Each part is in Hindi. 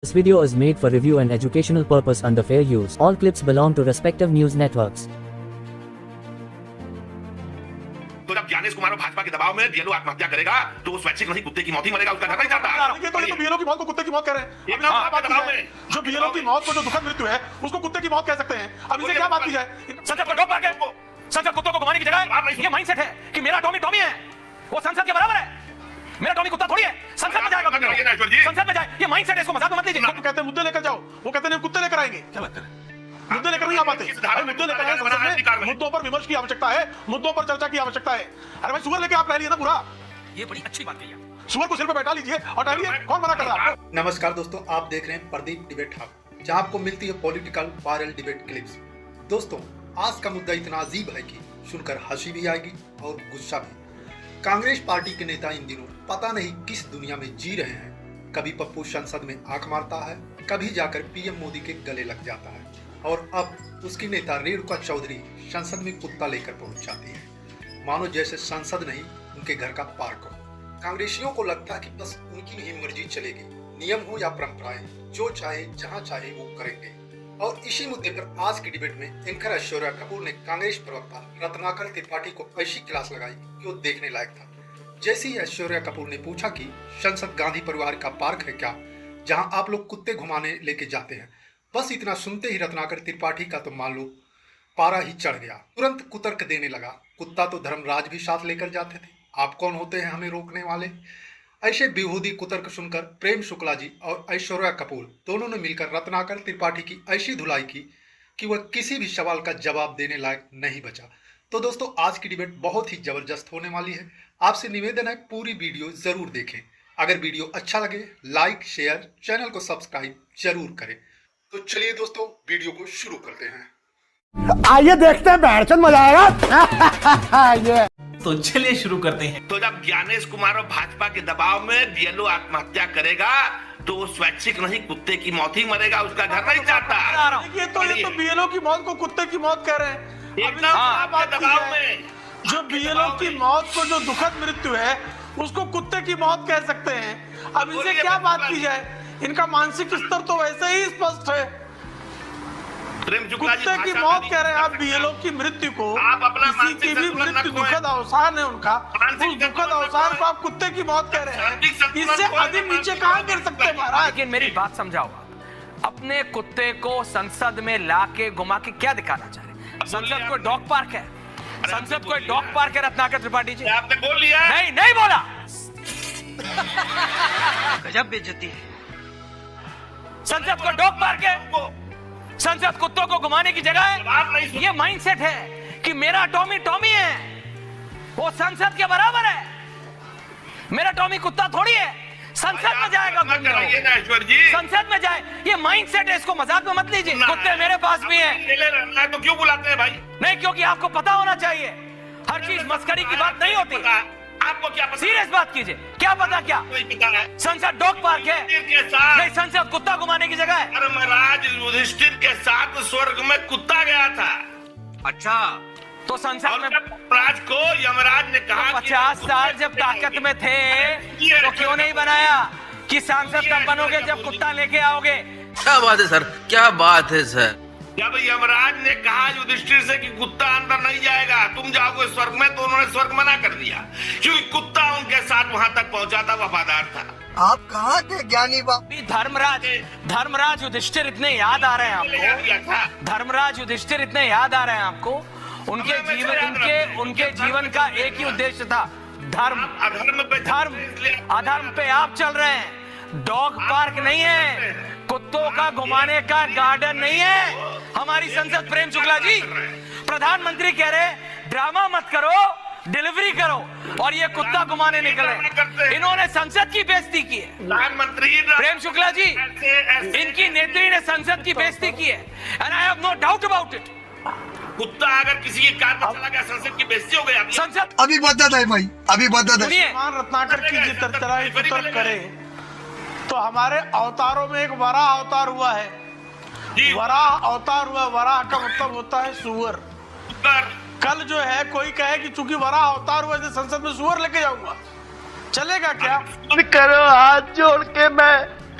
This video is made for review and educational purpose under fair use. All clips belong to respective news networks. तो जब ज्ञानेश कुमार भाजपा के दबाव में बीएलओ आत्महत्या करेगा तो वो स्वैच्छिक नहीं कुत्ते की मौत ही मरेगा, उसका घर नहीं जाता। ये तो बीएलओ की मौत को कुत्ते की मौत कह रहे हैं। जो बीएलओ की मौत को जो दुखद मृत्यु है उसको कुत्ते की मौत कह सकते हैं। अब इसे क्या बात की जाए? संसद को डॉग पार्क है, संसद कुत्तों को घुमाने की जगह है। ये माइंडसेट है कि मेरा टॉमी टॉमी है, वो संसद के बराबर है। मेरा टॉमी कुत्ता थोड़ी है, संसद में जाएगा, संसद में जाए। ये माइंडसेट है, इसको मजाक में मत लीजिए। कहते हैं मुद्दे लेकर जाओ, वो कहते हैं कुत्ते लेकर आएंगे। क्या बात कर रहे हैं? मुद्दे लेकर नहीं आ पाते। मुद्दे लेकर आए संसद में, मुद्दों पर विमर्श की आवश्यकता है, मुद्दों पर चर्चा की आवश्यकता है। अरे भाई सुअर लेके आप रह लिए ना पूरा। ये बड़ी अच्छी बात कही आप। सुअर को सिर पे बैठा लीजिए और टहलिए, कौन मना कर रहा है? नमस्कार दोस्तों, आप देख रहे हैं प्रदीप डिबेट हब, जहां आपको मिलती है पॉलिटिकल वायरल डिबेट क्लिप्स। दोस्तों, आज का मुद्दा इतना अजीब है कि सुनकर हंसी भी आएगी और गुस्सा भी। कांग्रेस पार्टी के नेता इन दिनों पता नहीं किस दुनिया में जी रहे हैं। कभी पप्पू संसद में आंख मारता है, कभी जाकर पीएम मोदी के गले लग जाता है, और अब उसकी नेता रेणुका चौधरी संसद में कुत्ता लेकर पहुंच जाती है, मानो जैसे संसद नहीं उनके घर का पार्क हो। कांग्रेसियों को लगता है कि बस उनकी ही मर्जी चलेगी, नियम हो या परंपराएं, जो चाहे जहां चाहे वो करेंगे। और इसी मुद्दे पर आज की डिबेट में एंकर ऐश्वर्या कपूर ने कांग्रेस प्रवक्ता रत्नाकर त्रिपाठी को ऐसी क्लास लगाई कि वो देखने लायक था। जैसे ही ऐश्वर्या कपूर ने पूछा कि संसद गांधी परिवार का पार्क है क्या, जहां आप लोग कुत्ते घुमाने लेके जाते हैं, बस इतना सुनते ही रत्नाकर त्रिपाठी का तो मान लो पारा ही चढ़ गया। तुरंत कुतर्क देने लगा, कुत्ता तो धर्मराज भी साथ लेकर जाते थे, आप कौन होते हैं हमें रोकने वाले। ऐसे बेहूदी कुतर्क सुनकर प्रेम शुक्ला जी और ऐश्वर्या कपूर दोनों ने मिलकर रत्नाकर त्रिपाठी की ऐसी धुलाई की कि वह किसी भी सवाल का जवाब देने लायक नहीं बचा। तो दोस्तों, आज की डिबेट बहुत ही जबरदस्त होने वाली है। आपसे निवेदन है पूरी वीडियो जरूर देखें। अगर वीडियो अच्छा लगे लाइक शेयर, चैनल को सब्सक्राइब जरूर करें। तो चलिए दोस्तों, वीडियो को शुरू करते हैं। आइए देखते हैं, बैठकर मजा आएगा। तो चलिए शुरू करते हैं। तो जब ज्ञानेश कुमार भाजपा के दबाव में बीएलओ आत्महत्या करेगा तो वो स्वैच्छिक नहीं कुत्ते की मौत ही मरेगा, उसका घर नहीं जाता। ये तो बीएलओ की मौत को कुत्ते की मौत कह रहे हैं। दबाव में जो बीएलओ की मौत को जो दुखद मृत्यु है उसको कुत्ते की मौत कह सकते हैं। अब इनसे क्या बात की जाए? इनका मानसिक स्तर तो वैसे ही स्पष्ट है। कुत्ते की मौत कह रहे हैं आप बीएलओ की मृत्यु को। किसी की भी मृत्यु दुखद अवसान है उनका, उस दुखद अवसान को आप कुत्ते की मौत कह रहे हैं। इससे अधिक नीचे कहाँ गिर सकते हैं महाराज? लेकिन मेरी बात समझाओ, अपने कुत्ते को संसद में लाके घुमा के क्या दिखाना चाह रहे? संसद कोई डॉग पार्क है? संसद कोई डॉग पार्क है रत्नाकर त्रिपाठी जी? आपने बोल लिया? नहीं बोला। गजब बेइज्जती है। संसद को डॉग पार्क है, संसद कुत्तों को घुमाने की जगह है। ये माइंडसेट है कि मेरा टॉमी टॉमी है, वो संसद के बराबर है। मेरा टॉमी कुत्ता थोड़ी है, संसद में जाएगा, संसद में जाए। ये माइंडसेट है, इसको मजाक में मत लीजिए। कुत्ते मेरे पास भी हैं। तो क्यों बुलाते हैं भाई? नहीं, क्योंकि आपको पता होना चाहिए हर चीज मस्करी की बात नहीं होती। आपको क्या पता? सीरियस बात कीजिए। क्या पता? क्या संसद डॉग पार्क है? नहीं, संसद कुत्ता घुमाने की जगह है। धर्मराज युधिष्ठिर के साथ स्वर्ग में कुत्ता गया था। अच्छा, तो संसद में राज को यमराज ने कहा 50 साल जब ताकत में थे तो क्यों नहीं बनाया कि सांसद तब बनोगे जब कुत्ता लेके आओगे? क्या बात है सर, क्या बात है सर। जब यमराज ने कहा युधिष्ठिर से कि कुत्ता अंदर नहीं जाएगा, तुम जाओगे स्वर्ग में, तो उन्होंने स्वर्ग मना कर दिया, क्योंकि कुत्ता उनके साथ वहां तक पहुंचा था, वफादार था। आप कहाँ थे ज्ञानी बाबू? धर्मराज युधिष्ठिर इतने याद आ रहे हैं आपको? धर्मराज युधिष्ठिर इतने याद आ रहे हैं आपको? उनके जीवन का एक ही उद्देश्य था, धर्म। अधर्म पे आप चल रहे हैं। डॉग पार्क नहीं है, कुत्तों का घुमाने का गार्डन नहीं है हमारी संसद। प्रेम शुक्ला जी, प्रधानमंत्री कह रहे ड्रामा मत करो, डिलीवरी करो, और ये कुत्ता घुमाने निकले। इन्होंने संसद की बेइज्जती की है। प्रधानमंत्री प्रेम शुक्ला जी, इनकी नेत्री ने संसद की बेइज्जती की है, and I have no doubt about it. कुत्ता अगर किसी की कार में चला गया, संसद की बेइज्जती हो गई। संसद अभी बदत है भाई, अभी बदत है। रत्नाकर की जितना करे तो हमारे अवतारों में एक वराह अवतार हुआ है। वराह अवतार हुआ, वराह का मतलब होता है सुअर। कल जो है कोई कहे कि चूंकि वराह अवतार हुआ, संसद में सुअर लेके जाऊंगा, चलेगा क्या? करो हाथ जोड़ के, मैं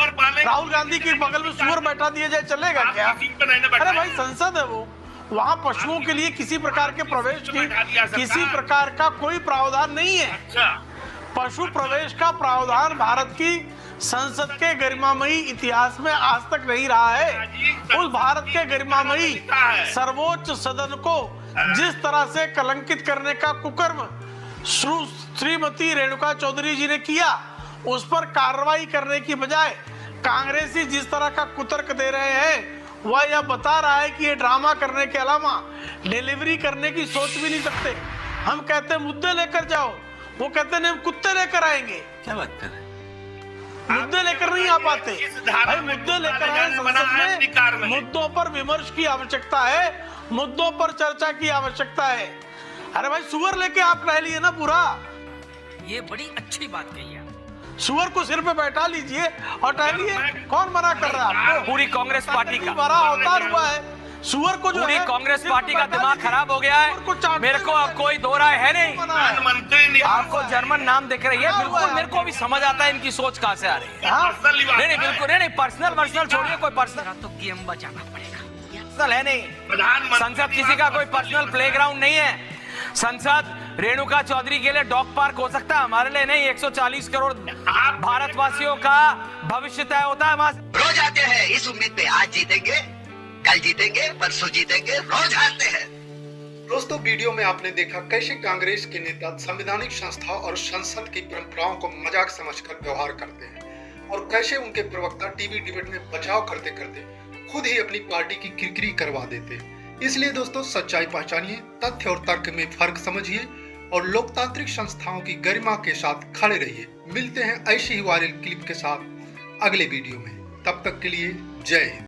राहुल गांधी के बगल में सुअर बैठा दिया जाए, चलेगा क्या? अरे भाई संसद है वो, वहाँ पशुओं के लिए किसी प्रकार के प्रवेश की किसी प्रकार का कोई प्रावधान नहीं है। पशु प्रवेश का प्रावधान भारत की संसद के गरिमामयी इतिहास में आज तक नहीं रहा है। उस भारत के गरिमामयी सर्वोच्च सदन को जिस तरह से कलंकित करने का कुकर्म श्रीमती रेणुका चौधरी जी ने किया, उस पर कार्रवाई करने की बजाय कांग्रेसी जिस तरह का कुतर्क दे रहे हैं, वह यह बता रहा है कि ये ड्रामा करने के अलावा डिलीवरी करने की सोच भी नहीं सकते। हम कहते हैं मुद्दे लेकर जाओ, वो कहते हैं हम कुत्ते लेकर आएंगे। क्या बात कर रहे हैं? मुद्दे लेकर नहीं आ पाते भाई, मुद्दे लेकर आए संसद में। मुद्दों पर विमर्श की आवश्यकता है, मुद्दों पर चर्चा की आवश्यकता है। अरे भाई सुअर लेके आप रह लिए ना पूरा, ये बड़ी अच्छी बात कही है। सुअर को सिर पे बैठा लीजिए और टहलिए, कौन मना कर रहा है आपको? पूरी कांग्रेस पार्टी का बड़ा अवतार हुआ है सुअर को, जो पूरी है कांग्रेस पार्टी का दिमाग खराब हो गया है। मेरे को अब कोई दो राय है नहीं। प्रधानमंत्री आपको जर्मन नाम दिख रही है, बिल्कुल मेरे को भी समझ आता है इनकी सोच कहाँ से आ रही है। नहीं बिल्कुल नहीं, पर्सनल छोड़िए, कोई पर्सनल तो गेम बचाना पड़ेगा, पर्सनल है नहीं। संसद किसी का कोई पर्सनल प्लेग्राउंड नहीं है। संसद रेणुका चौधरी के लिए डॉग पार्क हो सकता है, हमारे लिए नहीं। 140 करोड़ भारतवासियों का भविष्य तय होता है वहां। रोज आते हैं इस उम्मीद पे, आज जीतेंगे, कल जीतेंगे, परसों जीतेंगे, रोज हारते हैं। दोस्तों वीडियो में आपने देखा कैसे कांग्रेस के नेता संवैधानिक संस्था और संसद की परंपराओं को मजाक समझकर व्यवहार करते हैं, और कैसे उनके प्रवक्ता टीवी डिबेट में बचाव करते करते खुद ही अपनी पार्टी की किरकिरी करवा देते हैं। इसलिए दोस्तों सच्चाई पहचानिए, तथ्य और तर्क में फर्क समझिए और लोकतांत्रिक संस्थाओं की गरिमा के साथ खड़े रहिए। मिलते हैं ऐसी ही वायरल क्लिप के साथ अगले वीडियो में, तब तक के लिए जय हिंद।